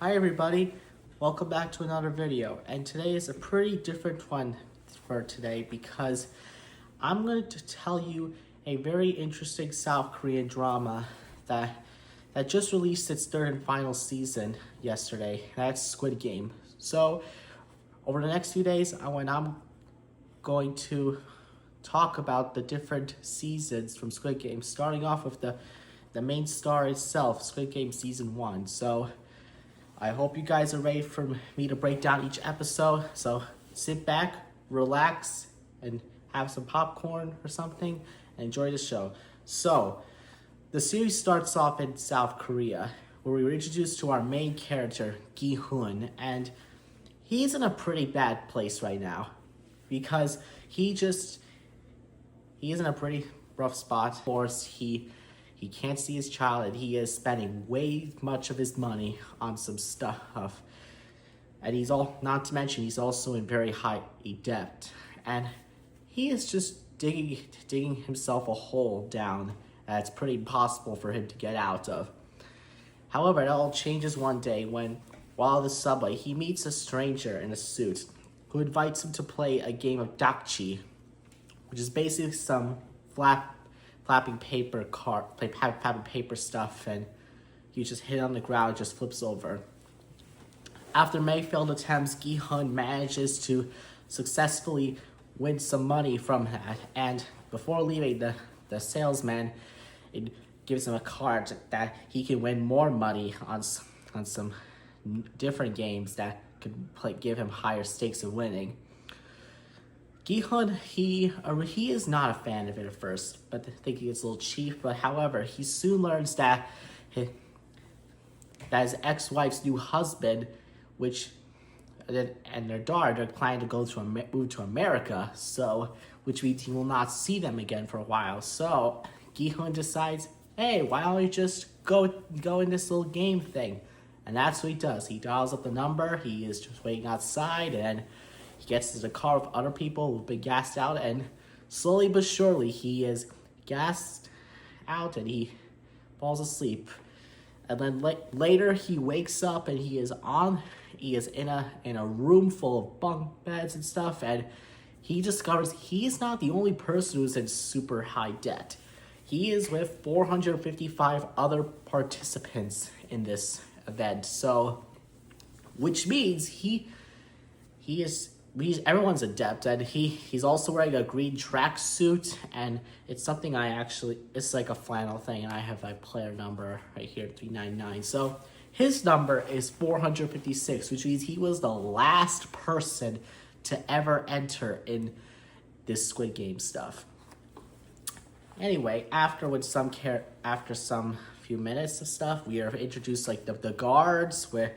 Hi everybody, welcome back to another video, and today is a pretty different one for today because I'm going to tell you a very interesting South Korean drama that just released its third and final season yesterday. That's Squid Game. So over the next few days, I'm going to talk about the different seasons from Squid Game, starting off with the main star itself, Squid Game Season 1. So I hope you guys are ready for me to break down each episode. So sit back, relax, and have some popcorn or something, and enjoy the show. So the series starts off in South Korea, where we were introduced to our main character, Gi-hun, and he's in a pretty bad place right now because he is in a pretty rough spot. Of course, he can't see his child, and he is spending way much of his money on some stuff. And not to mention, he's also in very high debt. And he is just digging himself a hole down that's pretty impossible for him to get out of. However, it all changes one day when, while on the subway, he meets a stranger in a suit who invites him to play a game of dakchi, which is basically some flapping paper stuff, and you just hit on the ground, it just flips over. After many failed attempts, Gi-hun manages to successfully win some money from that, and before leaving, the salesman, it gives him a card that he can win more money on some different games that could give him higher stakes of winning. Gi-hun, he is not a fan of it at first, but thinking it's a little cheap. But however, he soon learns that his ex-wife's new husband, and their daughter, are planning to move to America, which means he will not see them again for a while. So Gi-hun decides, hey, why don't we just go in this little game thing? And that's what he does. He dials up the number. He is just waiting outside, and he gets into the car with other people who've been gassed out, and slowly but surely he is gassed out and he falls asleep. And then later he wakes up and he is in a room full of bunk beds and stuff, and he discovers he's not the only person who's in super high debt. He is with 455 other participants in this event, so which means everyone's adept, and he's also wearing a green tracksuit, and it's something it's like a flannel thing, and I have my player number right here, 399. So his number is 456, which means he was the last person to ever enter in this Squid Game stuff. Anyway, after some few minutes of stuff, we are introduced like the guards who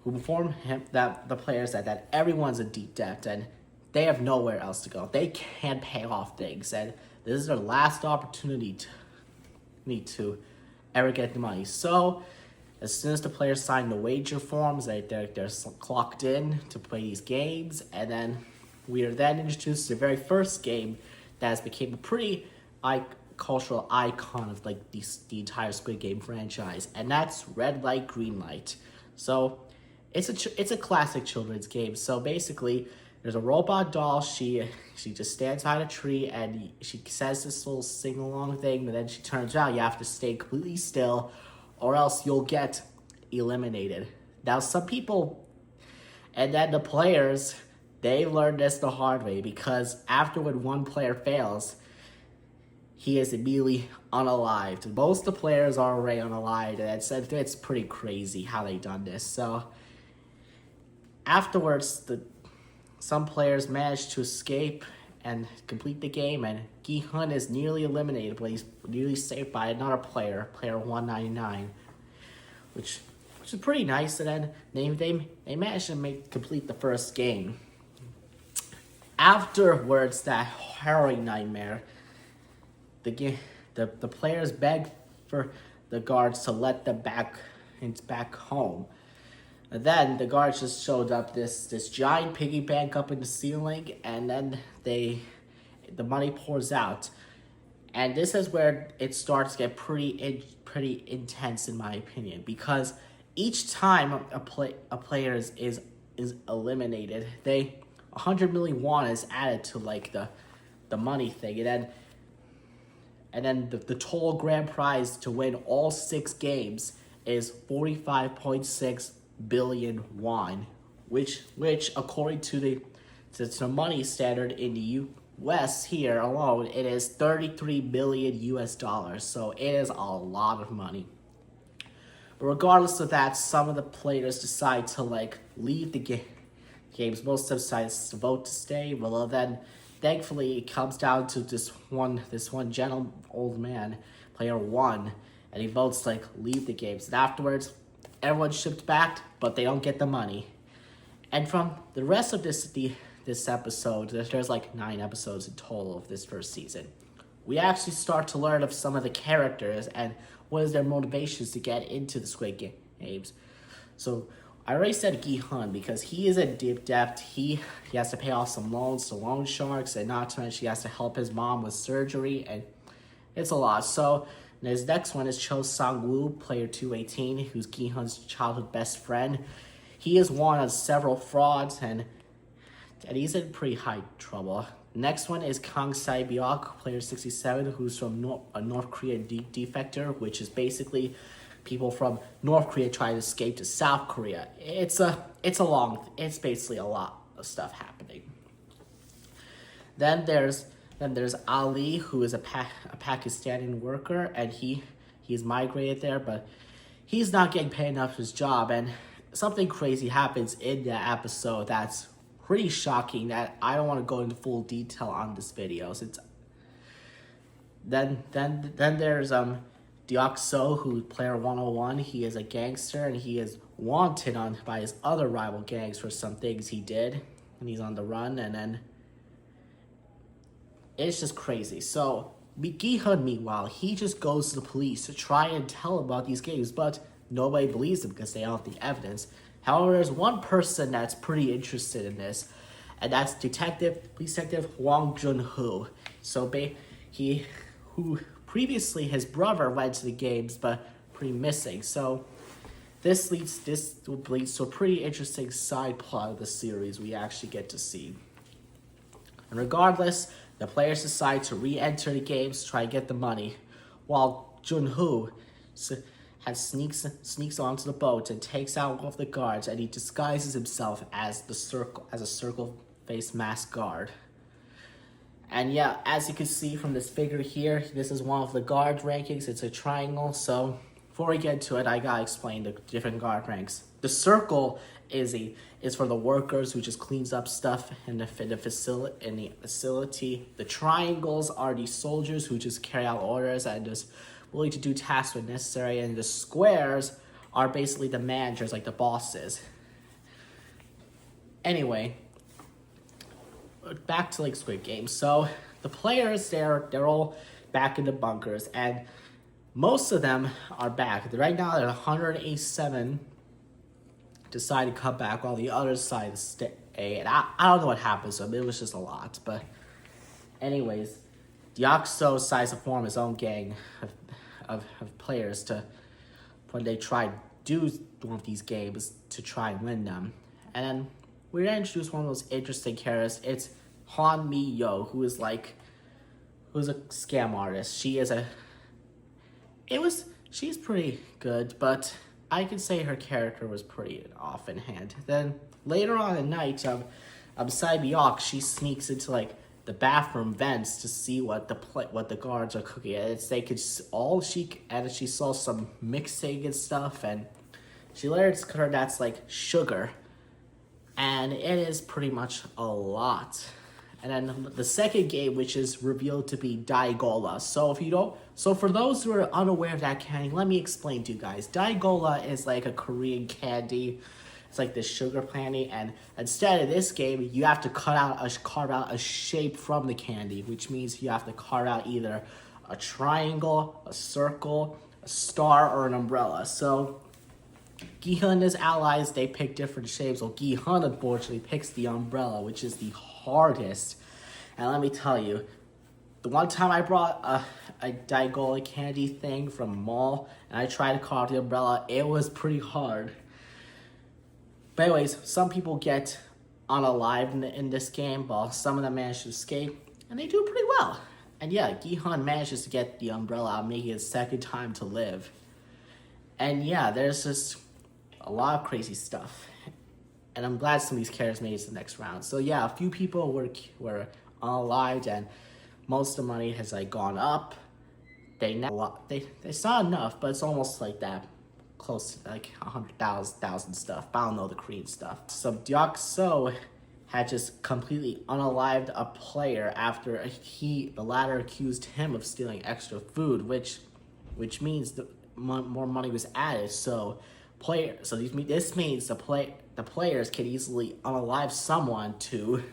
inform him that the players that everyone's in deep debt and they have nowhere else to go. They can't pay off things, and this is their last opportunity to ever get the money. So as soon as the players sign the wager forms, they're clocked in to play these games, and then we are then introduced to the very first game that has become a pretty cultural icon of like the entire Squid Game franchise, and that's red light, green light. So it's a classic children's game. So basically, there's a robot doll. She just stands behind a tree and she says this little sing-along thing, but then she turns around. You have to stay completely still or else you'll get eliminated. Now, some people, and then the players, they learn this the hard way, because after when one player fails, he is immediately unalived. Most of the players are already unalived, and it's pretty crazy how they done this. So afterwards, some players manage to escape and complete the game, and Gi-hun is nearly eliminated, but he's nearly saved by another player 199, which is pretty nice. And then they managed to complete the first game. Afterwards, that harrowing nightmare, the players beg for the guards to let them back home. And then the guards just showed up this giant piggy bank up in the ceiling, and then the money pours out. And this is where it starts to get pretty intense, in my opinion, because each time a player is eliminated, 100 million won is added to like the money thing, and then the total grand prize to win all 6 games is 45.6 billion won, which according to the money standard in the US here alone, it is 33 billion US dollars. So it is a lot of money. But regardless of that, some of the players decide to like leave the games. Most of them decide to vote to stay. Well, then thankfully it comes down to this one gentle old man, player 1, and he votes like leave the games. And afterwards, everyone's shipped back, but they don't get the money. And from the rest of this episode, there's like 9 episodes in total of this first season, we actually start to learn of some of the characters and what is their motivations to get into the Squid Games. So I already said Gi-hun because he is in deep debt. He has to pay off some loans to loan sharks, and not to mention he has to help his mom with surgery, and it's a lot. So his next one is Cho Sang-woo, player 218, who's Gi-hun's childhood best friend. He is one of several frauds, and he's in pretty high trouble. Next one is Kang Sae-byuk, player 67, who's from a North Korean defector, which is basically people from North Korea trying to escape to South Korea. It's basically a lot of stuff happening. Then there's Ali, who is a Pakistani worker, and he's migrated there, but he's not getting paid enough for his job, and something crazy happens in that episode that's pretty shocking that I don't want to go into full detail on this video. So then there's Deok So, who's player 101. He is a gangster, and he is wanted by his other rival gangs for some things he did, and he's on the run. And then it's just crazy. So Gi-hun, meanwhile, he just goes to the police to try and tell about these games, but nobody believes him because they don't have the evidence. However, there's one person that's pretty interested in this, and that's police detective Hwang Jun-ho. So who previously his brother went to the games, but pretty missing. So this leads to a pretty interesting side plot of the series we actually get to see. And regardless, the players decide to re-enter the games to try and get the money, while Jun-ho sneaks onto the boat and takes out one of the guards, and he disguises himself as a circle-faced masked guard. And yeah, as you can see from this figure here, this is one of the guard rankings. It's a triangle. So before we get into it, I gotta explain the different guard ranks. The circle is for the workers who just cleans up stuff in the facility. The triangles are the soldiers who just carry out orders and just willing to do tasks when necessary, and the squares are basically the managers, like the bosses. Anyway, back to like Squid Game. So the players, they're all back in the bunkers, and most of them are back. Right now, they're 187 decide to come back, while the other side stay. And I don't know what happened, so it was just a lot. But anyways, Deok So decides to form his own gang of players to, when they try to do one of these games, to try and win them. And then we're gonna introduce one of those interesting characters. It's Han Mi-yo, who's a scam artist. She's pretty good, but I could say her character was pretty off in hand. Then later on at night, Sae-byuk, she sneaks into like the bathroom vents to see what the guards are cooking. And she saw some mixing and stuff, and she learns that's like sugar, and it is pretty much a lot. And then the second game, which is revealed to be Daigola. So for those who are unaware of that candy, let me explain to you guys. Daigola is like a Korean candy. It's like this sugar candy, and instead of this game, you have to carve out a shape from the candy, which means you have to carve out either a triangle, a circle, a star, or an umbrella. So Gi-hun and his allies, they pick different shapes. Well, Gi-hun unfortunately picks the umbrella, which is the hardest. And let me tell you, the one time I brought a Daigola candy thing from a mall and I tried to call out the umbrella, it was pretty hard. But anyways, some people get unalived in this game, while some of them manage to escape, and they do pretty well. And yeah, Gi-hun manages to get the umbrella out, making it his second time to live. And yeah, there's just a lot of crazy stuff. And I'm glad some of these characters made it to the next round. So yeah, a few people were unalived, and most of the money has like gone up. It's not enough, but it's almost like that, close to like 100,000 stuff. But I don't know the Korean stuff. So Deok-so had just completely unalived a player after the latter accused him of stealing extra food, which means more money was added. So this means the players can easily unalive someone to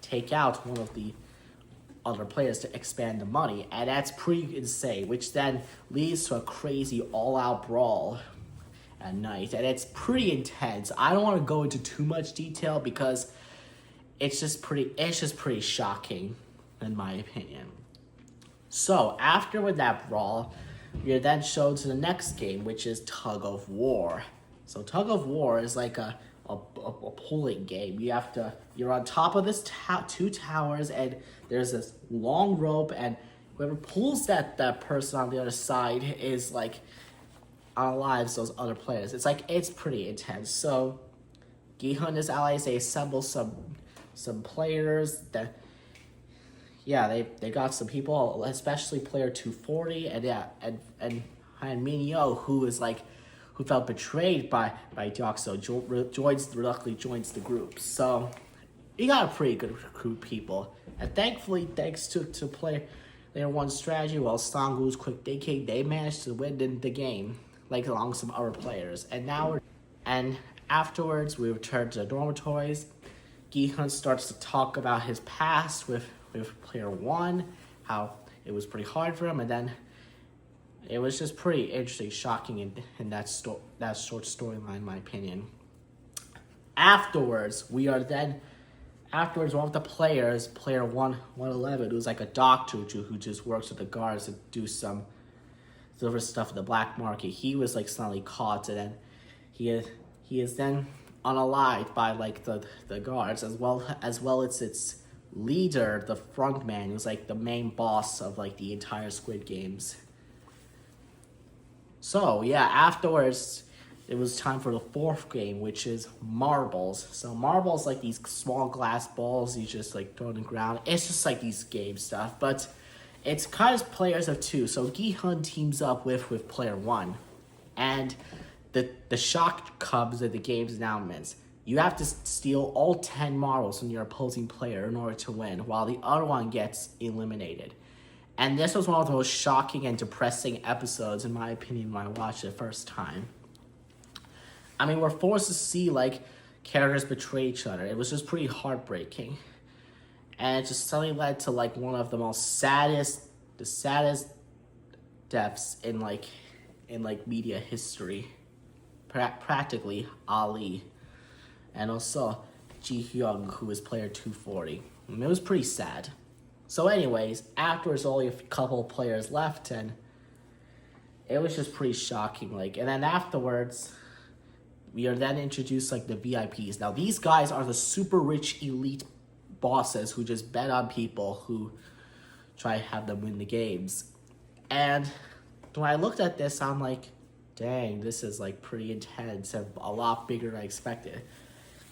take out one of the other players to expand the money, and that's pretty insane, which then leads to a crazy all-out brawl at night, and it's pretty intense. I don't want to go into too much detail because it's just pretty shocking in my opinion. So after that brawl, we are then shown to the next game, which is Tug of War. So Tug of War is like a pulling game. You're on top of this two towers, and there's this long rope, and whoever pulls that person on the other side is like unalives those other players. It's pretty intense. So Gi-hun and his allies, they assemble some players that, yeah, they got some people, especially player 240, and yeah, and Han Min-yo, who felt betrayed by Deok-so, reluctantly joins the group. So he got a pretty good group of people, and thankfully, thanks to player 1's strategy, while Sang-woo's quick thinking, they managed to win the game, like along some other players. And afterwards, we return to the dormitories. Gi-hun starts to talk about his past with player 1, how it was pretty hard for him, and then it was just pretty interesting, shocking in that short storyline, in my opinion. Afterwards, one of the players, player 111, who's like a doctor who just works with the guards to do some silver stuff in the black market, he was like suddenly caught, and then he is then unalived by like the guards, as well as its leader, the front man, who's like the main boss of like the entire Squid Games. So yeah, afterwards, it was time for the fourth game, which is marbles. So marbles, like these small glass balls you just like throw on the ground. It's just like these game stuff, but it's kind of players of two. So Gi-hun teams up with player 1, and the shock comes at the game's announcements. You have to steal all 10 marbles from your opposing player in order to win, while the other one gets eliminated. And this was one of the most shocking and depressing episodes, in my opinion, when I watched it the first time. I mean, we're forced to see, like, characters betray each other. It was just pretty heartbreaking. And it just suddenly led to, like, one of the saddest deaths in media history. Practically Ali. And also Ji-hyung, who was player 240. And it was pretty sad. So anyways, afterwards, only a couple of players left, and it was just pretty shocking. And then afterwards, we are then introduced like the VIPs. Now these guys are the super rich elite bosses who just bet on people who try to have them win the games. And when I looked at this, I'm like, dang, this is like pretty intense and a lot bigger than I expected.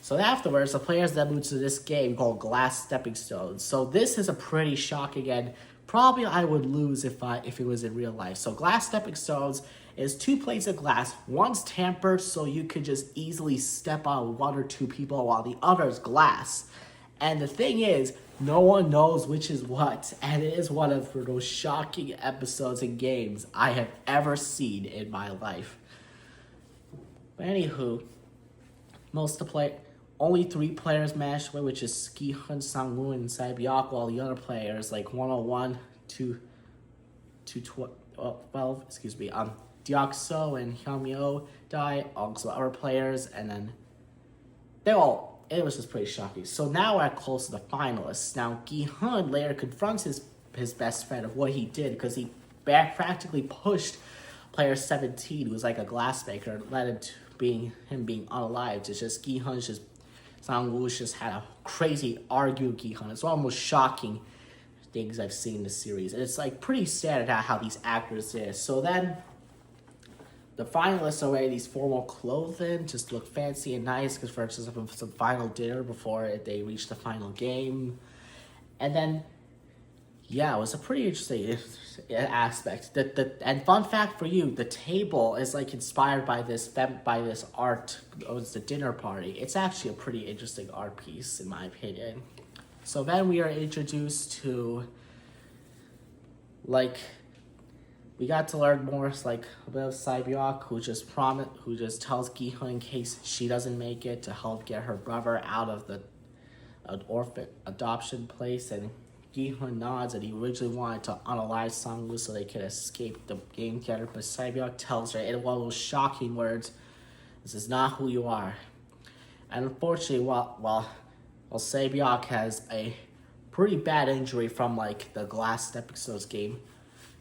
So afterwards, the players then moved to this game called Glass Stepping Stones. So this is a pretty shocking, and probably I would lose if it was in real life. So Glass Stepping Stones is 2 plates of glass. One's tampered, so you could just easily step on 1 or 2 people, while the other is glass. And the thing is, no one knows which is what, and it is one of the most shocking episodes in games I have ever seen in my life. But anywho, only 3 players managed to win, which is Gi-hun, Sang-woo, and Sae-byeok, while the other players, like 101, 212, Deok-so and Hyun-myo died, also other players, and then it was just pretty shocking. So now we're close to the finalists. Now Gi-hun later confronts his his best friend of what he did, because he practically pushed player 17, who was like a glassmaker, led him to being unalived. It's just Gi-hun's just Sang-woo just had a crazy argue with Gi-hun. It's almost shocking things I've seen in the series. And it's like pretty standard how these actors is. So then the finalists are wearing these formal clothing just to look fancy and nice because for some final dinner before they reach the final game. And then yeah, it was a pretty interesting aspect. And fun fact for you, the table is like inspired by this art. It's the dinner party. It's actually a pretty interesting art piece in my opinion. So then we are introduced to, like, we got to learn more. It's like a bit of Sae-byeok, who just tells Gi-hun in case she doesn't make it to help get her brother out of the orphan adoption place, and Gi-hun nods, and he originally wanted to unalive Sang-woo so they could escape the game together, but Sae-byeok tells her in one of those shocking words, "This is not who you are." And unfortunately, while Sae-byeok has a pretty bad injury from like the last episode's game,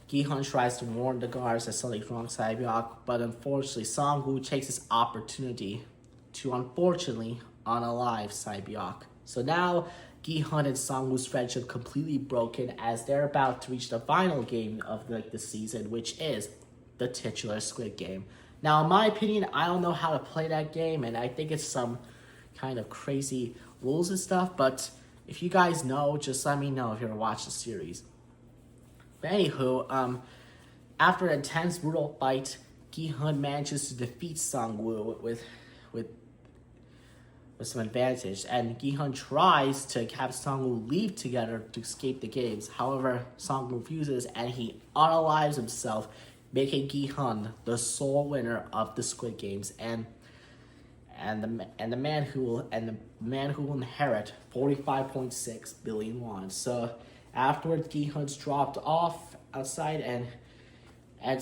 Gi-hun tries to warn the guards that something's wrong with Sae-byeok, but unfortunately, Sang-woo takes this opportunity to unfortunately unalive Sae-byeok. So now Gi-hun and Sang-woo's friendship completely broken as they're about to reach the final game of the season, which is the titular Squid Game. Now, in my opinion, I don't know how to play that game, and I think it's some kind of crazy rules and stuff, but if you guys know, just let me know if you ever watch the series. But anywho, after an intense, brutal fight, Gi-hun manages to defeat Sang-woo with some advantage, and Gi-hun tries to have Sang-woo leave together to escape the games. However, Sang-woo refuses, and he unalives himself, making Gi-hun the sole winner of the Squid Games, and the man who will inherit 45.6 billion won. So afterwards, Gi-hun's dropped off outside, and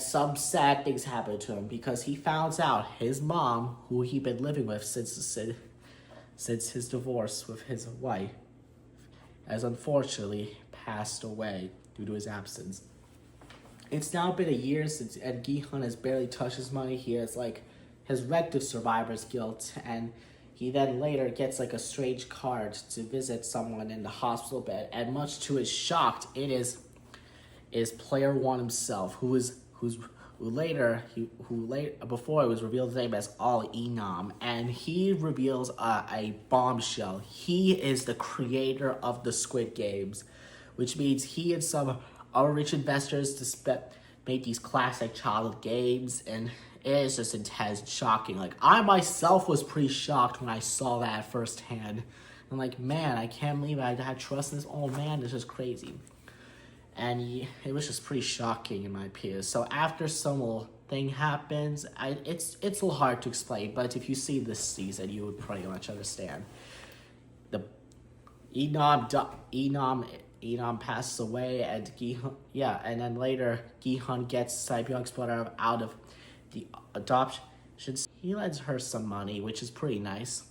some sad things happen to him because he finds out his mom, who he'd been living with since his divorce with his wife, has unfortunately passed away due to his absence. It's now been a year since, and Gi-hun has barely touched his money. He has like his wrecked of survivor's guilt, and he then later gets like a strange card to visit someone in the hospital bed, and much to his shock, it is player one himself, who before it was revealed his name as All Enam, and he reveals a bombshell. He is the creator of the Squid Games, which means he and some other rich investors make these classic childhood games, and it is just intense and shocking. Like, I myself was pretty shocked when I saw that firsthand. I'm like, man, I can't believe I had trust in this old man. This is crazy. And it was just pretty shocking in my opinion. So after some little thing happens, it's a little hard to explain, but if you see this season, you would pretty much understand. The Enam passes away, and and then later Gi-hun gets Sae-byeok's brother out of the adoption. He lends her some money, which is pretty nice.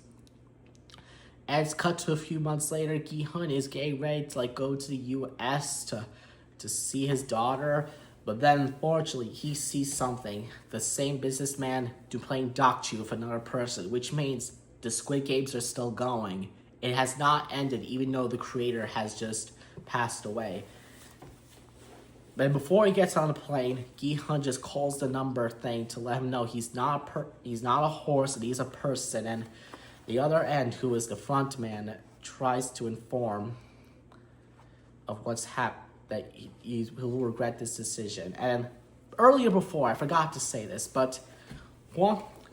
And it's cut to a few months later. Gi-hun is getting ready to go to the U.S. to see his daughter, but then unfortunately he sees something. The same businessman playing Dokju with another person, which means the Squid Games are still going. It has not ended, even though the creator has just passed away. But before he gets on the plane, Gi-hun just calls the number thing to let him know he's not a horse, and he's a person. And the other end, who is the front man, tries to inform of what's happened, that he will regret this decision. And earlier before, I forgot to say this, but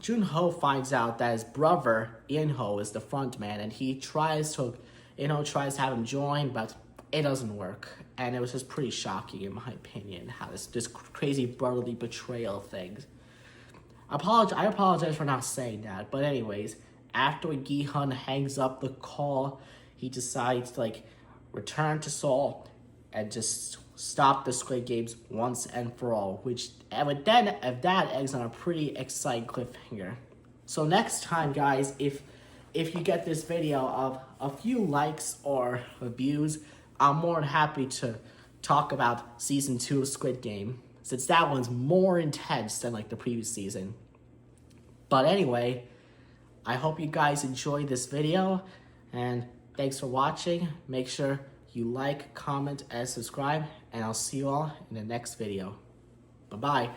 Jun-ho finds out that his brother, In-ho, is the front man, and he tries to have him join, but it doesn't work. And it was just pretty shocking, in my opinion, how this crazy brotherly betrayal thing. I apologize for not saying that, but anyways, after Gi-hun hangs up the call, he decides to return to Seoul and just stop the Squid Games once and for all, which that ends on a pretty exciting cliffhanger. So next time, guys, if you get this video of a few likes or views, I'm more than happy to talk about season 2 of Squid Game, since that one's more intense than like the previous season. But anyway, I hope you guys enjoyed this video, and thanks for watching. Make sure you like, comment, and subscribe, and I'll see you all in the next video. Bye-bye.